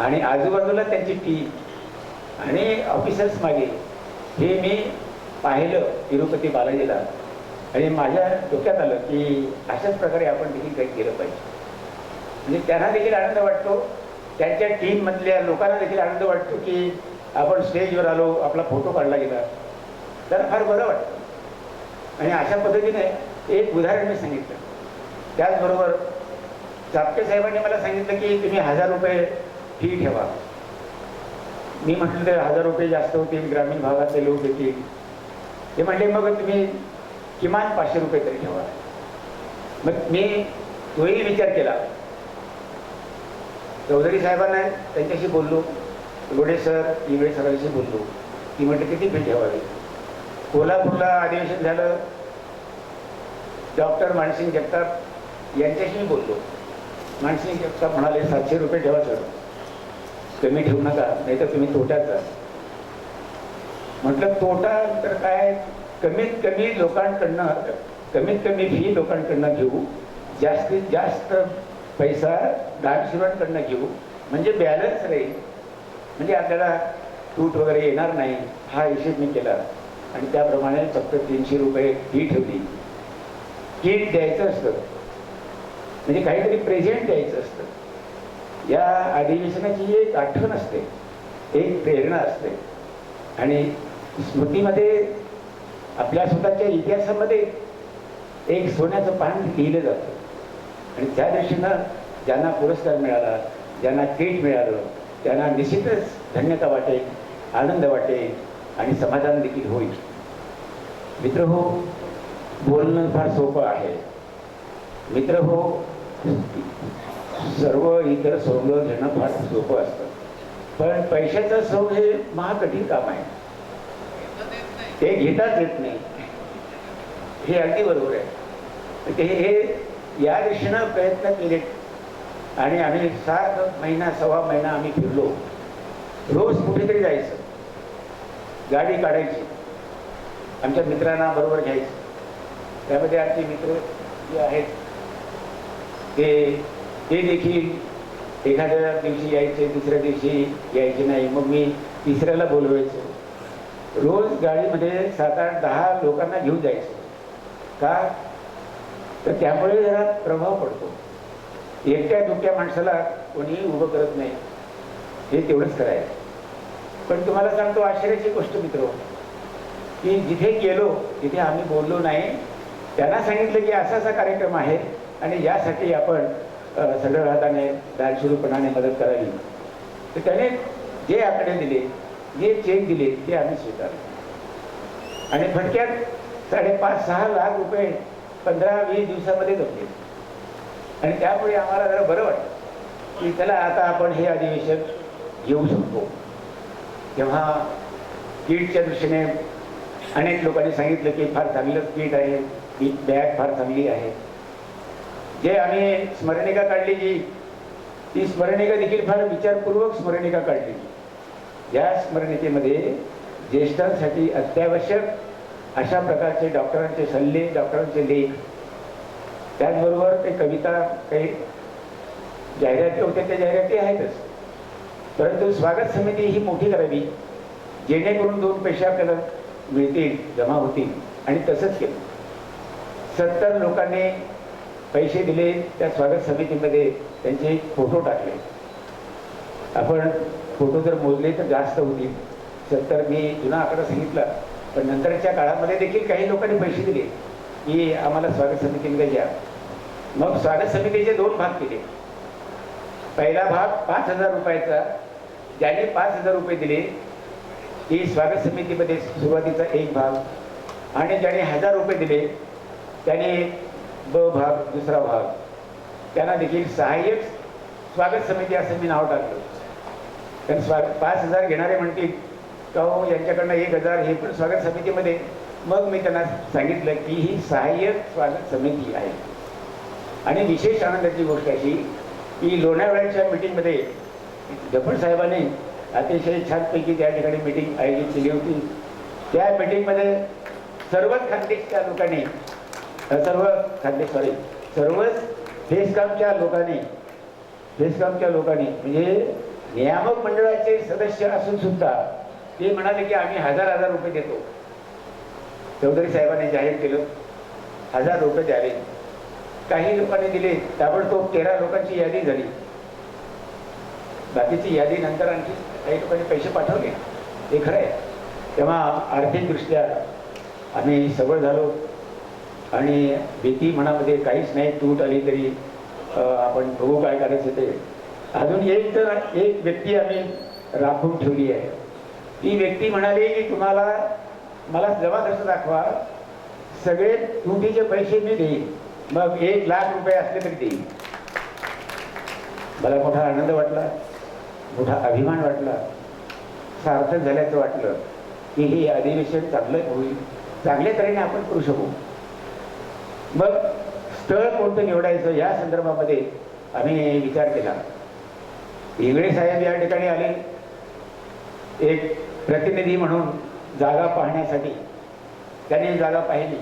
आणि आजूबाजूला त्यांची टीम आणि ऑफिसर्स मागे, हे मी पाहिलं तिरुपती बालाजीला. आणि माझ्या डोक्यात आलं की अशाच प्रकारे आपण देखील काही केलं पाहिजे. म्हणजे त्यांना देखील आनंद वाटतो, त्यांच्या टीममधल्या लोकांना देखील आनंद वाटतो की आपण स्टेजवर आलो, आपला फोटो काढला गेला, तर फार बरं वाटतं. आणि अशा पद्धतीने एक उदाहरण मी सांगितलं. त्याचबरोबर चापके साहेबांनी मला सांगितलं की तुम्ही 1000 रुपये फी ठेवा. मी म्हटलं ते 1000 रुपये जास्त होतील, ग्रामीण भागातले लोक येतील. ते म्हटले मग तुम्ही किमान 500 रुपये तरी ठेवा. मग मी तोही विचार केला. चौधरी साहेबांना त्यांच्याशी बोललो, रोडे सर, इंगळे सरांशी बोललो. ती म्हटलं किती फी ठेवावी. कोल्हापूरला अधिवेशन झालं, डॉक्टर मानसिंग जगताप यांच्याशी बोललो. मानसिंग जगताप म्हणाले 700 रुपये ठेवा सर, कमी ठेवू नका, नाही तर तुम्ही तोट्यात जा. म्हटलं तोटा तर काय, कमीत कमी लोकांकडनं, कमीत कमी फी लोकांकडनं घेऊ, जास्तीत जास्त पैसा दानशूरांकडनं घेऊ, म्हणजे बॅलन्स राहील, म्हणजे आपल्याला तूट वगैरे येणार नाही. हा हिशेब मी केला आणि त्याप्रमाणे फक्त 300 रुपये फी ठेवली. किट द्यायचं असतं, म्हणजे काहीतरी प्रेझेंट द्यायचं असतं. या अधिवेशनाची एक आठवण असते, एक प्रेरणा असते आणि स्मृतीमध्ये आपल्या स्वतःच्या इतिहासामध्ये एक सोन्याचं पान लिहिलं जातं. आणि त्या दृष्टीनं ज्यांना पुरस्कार मिळाला, ज्यांना किट मिळालं, त्यांना निश्चितच धन्यता वाटेल, आनंद वाटेल आणि समाधान देखील होईल. मित्रहो, बोलणं फार सोपं आहे. मित्रहो, सर्व इतर सौंदर्य घेणं फार सोपं असतं, पण पैशाचं सौद हे महाकठीण काम आहे. ते घेताच येत नाही, हे अगदी बरोबर आहे. ते हे या दिशेनं प्रयत्न केले आणि आम्ही 7 महिना, 1.25 महिना आम्ही फिरलो. रोज कुठेतरी जायचं, गाडी काढायची, आमच्या मित्रांना बरोबर घ्यायचं. त्यामध्ये आमचे मित्र जे आहेत ते देखील एखाद्या दिवशी यायचे, दुसऱ्या दिवशी यायचे नाही. मग मी तिसऱ्याला बोलवायचो. रोज गाडीमध्ये 7, 8, 10 लोकांना घेऊन जायचं. का तर त्यामुळे जरा प्रभाव पडतो. एकट्या दुकट्या माणसाला कोणीही उभं करत नाही, हे तेवढंच करायचं. पण तुम्हाला सांगतो आश्चर्याची गोष्ट मित्र, की जिथे गेलो तिथे आम्ही बोललो नाही. त्यांना सांगितलं की असा असा कार्यक्रम आहे आणि यासाठी आपण सगळ्या हाताने दानशूरपणाने मदत करावी. तर त्याने जे आकडे दिले, जे चेक दिले ते आम्ही स्वीकारले आणि फटक्यात 5.5-6 लाख रुपये 15-20 दिवसामध्ये जमले. आणि त्यामुळे आम्हाला जरा बरं वाटतं की चला आता आपण हे अधिवेशन घेऊ शकतो. तेव्हा किटच्या दृष्टीने अनेक लोकांनी सांगितलं की फार चांगलं किट आहे, किट बॅग फार चांगली आहे. जे आम्ही स्मरणिका काढली जी, ती स्मरणिका देखील फार विचारपूर्वक स्मरणिका काढली. या स्मरणिकेमध्ये ज्येष्ठांसाठी अत्यावश्यक अशा प्रकारचे डॉक्टरांचे सल्ले, डॉक्टरांचे लेख, त्याचबरोबर ते कविता, काही जाहिराती होत्या त्या जाहिराती आहेतच, परंतु स्वागत समिती ही मोठी करावी जेणेकरून 2 पैसे आपल्याला मिळतील, जमा होतील. आणि तसंच केलं. 70 लोकांनी पैसे दिले त्या स्वागत समितीमध्ये, त्यांचे फोटो टाकले. आपण फोटो जर मोजले तर जास्त होतील. 70 मी जुना आकडा सांगितला, पण नंतरच्या काळामध्ये देखील काही लोकांनी पैसे दिले की आम्हाला स्वागत समितीमध्ये घ्या. मग स्वागत समितीचे 2 भाग केले. पहिला भाग 5,000 रुपयाचा, ज्याने 5,000 रुपये दिले ती स्वागत समितीमध्ये सुरुवातीचा एक भाग, आणि ज्याने 1,000 रुपये दिले त्याने ब भाग, दुसरा भाग, त्यांना देखील सहाय्यक स्वागत समिती असं मी नाव टाकलं. कारण 5,000 घेणारे म्हणतील का हो यांच्याकडनं 1,000 हे पण स्वागत समितीमध्ये. मग मी त्यांना सांगितलं की ही सहाय्यक स्वागत समिती आहे. आणि विशेष आनंदाची गोष्ट अशी की लोणावळ्याच्या मीटिंगमध्ये जफर साहेबांनी अतिशय छानपैकी त्या ठिकाणी मीटिंग आयोजित केली होती. त्या मीटिंगमध्ये सर्वच खानदेशच्या लोकांनी, सर्वच फेसकामच्या लोकांनी म्हणजे नियामक मंडळाचे सदस्य असून सुद्धा ते म्हणाले की आम्ही 1,000 रुपये देतो. चौधरी साहेबांनी जाहीर केलं 1,000 रुपये द्यावे. काही लोकांनी दिले, ताबडतोब 13 लोकांची यादी झाली. बाकीची यादी नंतर आणखी काही लोकांनी पैसे पाठवले, हे खरं आहे. तेव्हा आर्थिकदृष्ट्या आम्ही सबळ झालो आणि भीती मनामध्ये काहीच नाही. तूट आली तरी आपण बघू काय करायचं ते. अजून एक व्यक्ती आम्ही राखून ठेवली आहे. ती व्यक्ती म्हणाली की तुम्हाला मला जमा कसं दाखवा, सगळे तुटीचे पैसे मी देईन, मग 1,00,000 रुपये असले तरी देईन. मला मोठा आनंद वाटला, मोठा अभिमान वाटला, सार्थक झाल्याचं वाटलं की हे अधिवेशन चांगलं होईल, चांगल्या तऱ्हेने आपण करू शकू. मग स्थळ कोणतं निवडायचं या संदर्भामध्ये आम्ही विचार केला. इंगळे साहेब या ठिकाणी आले एक प्रतिनिधी म्हणून जागा पाहण्यासाठी. त्यांनी जागा पाहिली.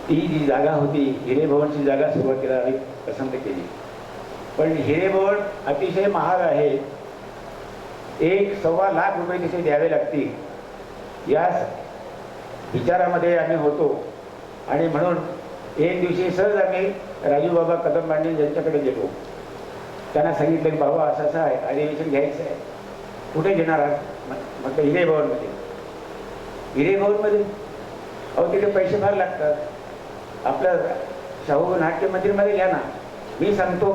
ती जी जागा होती हिरेभवनची जागा सुरुवातीला आम्ही पसंत केली. पण हिरेभवन अतिशय महाग आहे, 1.25 लाख रुपये तिथे द्यावे लागतील या विचारामध्ये आम्ही होतो. आणि म्हणून एक दिवशी सहज आम्ही राजूबाबा कदमबांडे यांच्याकडे गेलो. त्यांना सांगितलं की बाबा असं असं आहे, अधिवेशन घ्यायचं आहे, कुठे घेणार आहात? म्हटलं हिरेभवनमध्ये. अहो तिथे पैसे फार लागतात, आपल्या शाहू नाट्य मंदिरमध्ये घ्या ना, मी सांगतो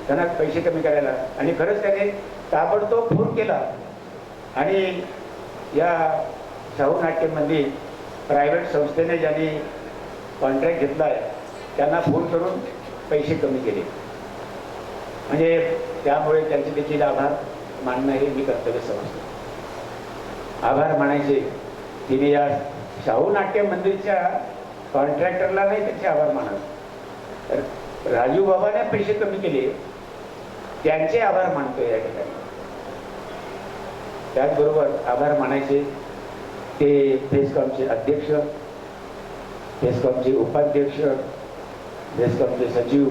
त्यांना पैसे कमी करायला. आणि खरंच त्याने ताबडतोब फोन केला आणि या शाहू नाट्य मंदिर प्रायव्हेट संस्थेने ज्यांनी कॉन्ट्रॅक्ट घेतला आहे त्यांना फोन करून पैसे कमी केले. म्हणजे त्यामुळे त्यांचे देखील आभार मानणं हे मी कर्तव्य समजतो. आभार मानायचे. तिने या शाहू नाट्य मंदिरच्या कॉन्ट्रॅक्टरला नाही त्याचे आभार मानत, तर राजू बाबाने पैसे कमी केले त्यांचे आभार मानतो या ठिकाणी. त्याचबरोबर आभार मानायचे ते फेसकॉमचे अध्यक्ष, फेसकॉमचे उपाध्यक्ष, फेसकॉमचे सचिव,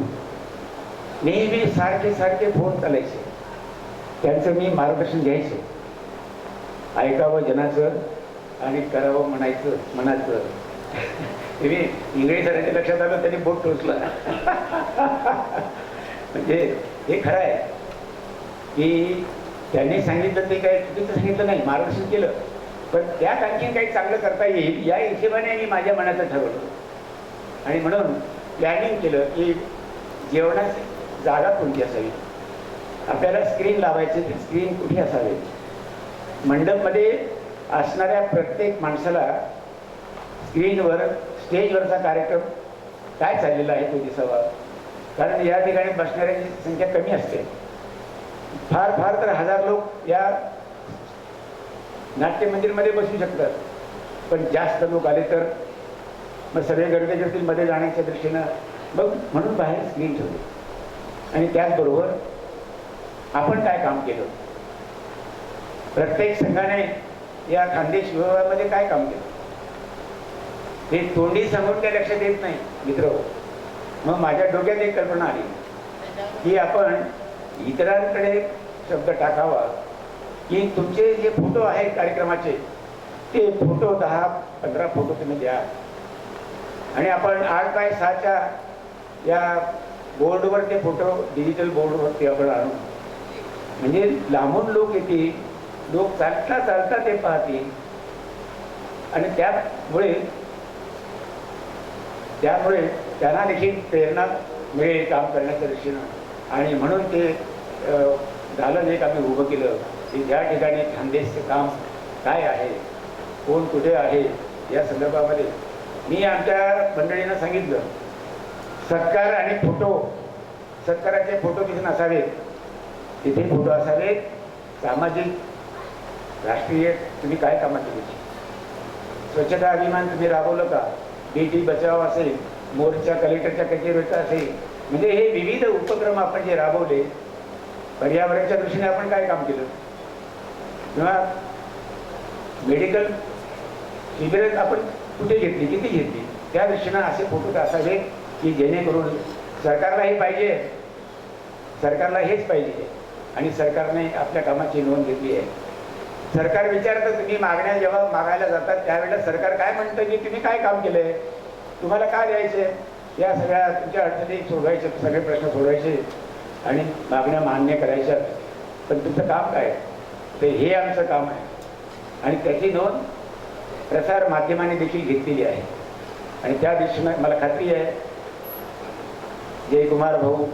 नेहमी सारखे फोन चालायचे. त्यांचं मी मार्गदर्शन घ्यायचं, ऐकावं जनाचं आणि करावं मनाचं. तुम्ही इंग्रजी सरांच्या लक्षात आलं, त्यांनी बोट टोचला. म्हणजे हे खरं आहे की त्यांनी सांगितलं ते काय चुकीचं सांगितलं नाही, मार्गदर्शन केलं, पण त्यात आणखी काही चांगलं करता येईल या हिशोबाने मी माझ्या मनाचं ठरवलं. आणि म्हणून प्लॅनिंग केलं की जेवणाची जागा कोणती असावी, आपल्याला स्क्रीन लावायची, ती स्क्रीन कुठे असावी, मंडपमध्ये असणाऱ्या प्रत्येक माणसाला स्क्रीनवर स्टेजवरचा कार्यक्रम काय चाललेला आहे तो दिसावा. कारण या ठिकाणी बसणाऱ्यांची संख्या कमी असते, फार तर 1,000 लोक या नाट्य मंदिरमध्ये बसू शकतात, पण जास्त लोक आले तर मग सगळे गर्दीतील मध्ये जाण्याच्या दृष्टीनं मग म्हणून बाहेर स्क्रीन ठेवली. आणि त्याचबरोबर आपण काय काम केलं, प्रत्येक संघाने या खानदेश विभागामध्ये काय काम केलं हे तोंडी सांगून काय लक्षात येत नाही मित्र. मग माझ्या डोक्यात एक कल्पना आली की आपण इतरांकडे शब्द टाकावा की तुमचे जे फोटो आहेत कार्यक्रमाचे ते फोटो 10-15 फोटो तुम्ही द्या आणि आपण 8x6च्या या बोर्डवर ते फोटो डिजिटल बोर्डवरती आपण आणू. म्हणजे लांबून लोक येतील, लोक चालता चालता ते पाहतील आणि त्यामुळे त्यांना देखील प्रेरणा मिळेल काम करण्याच्या दृष्टीनं. आणि म्हणून ते झालं एक आम्ही उभं केलं की ज्या ठिकाणी खानदेशचं काम काय आहे, कोण कुठे आहे या संदर्भामध्ये मी आमच्या मंडळींना सांगितलं सत्कार आणि फोटो, सत्काराचे फोटो तिथे नसावेत, तिथे फोटो असावेत सामाजिक राष्ट्रीय तुम्ही काय कामं केली, स्वच्छता अभियान तुम्ही राबवलं का, बेटी बचाव असेल, मोर्चा कलेक्टरच्या कचेरीचा असेल, म्हणजे हे विविध उपक्रम आपण जे राबवले, पर्यावरणाच्या दृष्टीने आपण काय काम केलं किंवा मेडिकल शिबिर आपण कुठे घेतली, किती घेतली, त्या दृष्टीनं असे फोटो असावे की जेणेकरून सरकारलाही पाहिजे, सरकारला हेच पाहिजे आणि सरकारने आपल्या कामाची नोंद घेतली आहे. सरकार विचारतं तुम्ही मागण्या जेव्हा मागायला जातात त्यावेळेला सरकार काय म्हणतं की तुम्ही काय काम केलंय, तुम्हाला काय द्यायचे, या सगळ्या तुमच्या अडचणी सोडवायचे, सगळे प्रश्न सोडवायचे आणि मागण्या मान्य करायच्या, पण तुमचं काम काय, तर हे आमचं काम आहे. आणि त्याची नोंद प्रसार माध्यमांनी देखील घेतलेली आहे. आणि त्या दृष्टीनं मला खात्री आहे जयकुमार भाऊ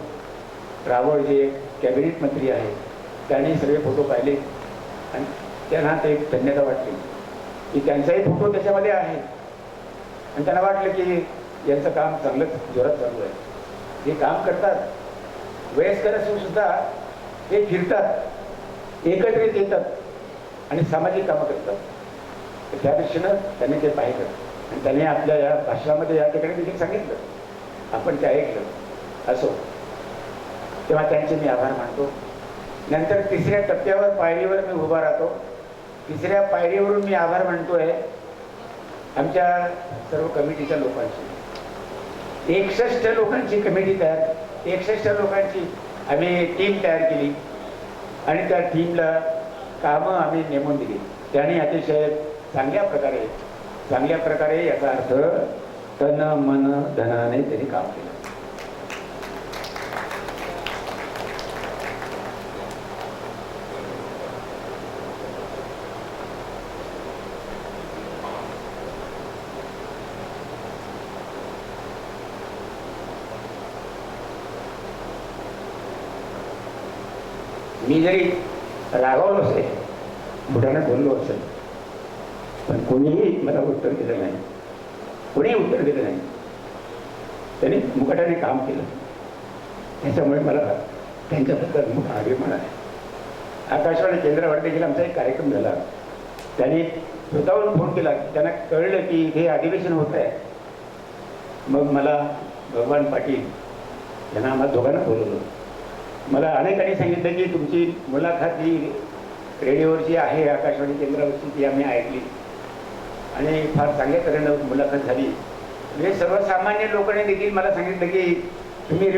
रावळ जे कॅबिनेट मंत्री आहेत त्यांनी सगळे फोटो पाहिले आणि त्यांना ते एक धन्यता वाटली की त्यांचाही फोटो त्याच्यामध्ये आहे आणि त्यांना वाटलं की यांचं काम चांगलंच जोरात चालू आहे, हे काम करतात, वयस्कर असून सुद्धा हे फिरतात, एकत्रित येतात आणि सामाजिक कामं करतात. त्या दृष्टीनं त्यांनी ते पाहिलं आणि त्यांनी आपल्या या भाषणामध्ये या ठिकाणी देखील सांगितलं, आपण ते ऐकलं असो, तेव्हा त्यांचे मी आभार मानतो. नंतर तिसऱ्या टप्प्यावर पायरीवर मी उभा राहतो. तिसऱ्या पायरीवरून मी आभार मानतोय आमच्या सर्व कमिटीच्या लोकांची. 61 लोकांची कमिटी तयार, 61 लोकांची आम्ही टीम तयार केली आणि त्या टीमला कामं आम्ही नेमून दिली. त्यांनी अतिशय चांगल्या प्रकारे याचा अर्थ तन मन धनाने त्यांनी काम केलं. मी जरी रागावलो असेल, बुटाने बोललो असेल, पण कोणीही मला उत्तर दिलं नाही, कोणीही उत्तर दिलं नाही. त्यांनी मुकाट्याने काम केलं, त्याच्यामुळे मला त्यांच्याबद्दल मोठा अभिमान आहे. आकाशवाणी केंद्रावर देखील आमचा एक कार्यक्रम झाला, त्यांनी स्वतःहून फोन केला, त्यांना कळलं की हे अधिवेशन होत आहे. मग मला भगवान पाटील यांना आम्हाला दोघांना बोलवलं. मला अनेकांनी सांगितलं की तुमची मुलाखत ही रेडिओवरची आहे, आकाशवाणी केंद्रावरची, ती आम्ही ऐकली आणि फार चांगल्या तऱ्हेनं मुलाखत झाली. म्हणजे सर्वसामान्य लोकांनी देखील मला सांगितलं की तुम्ही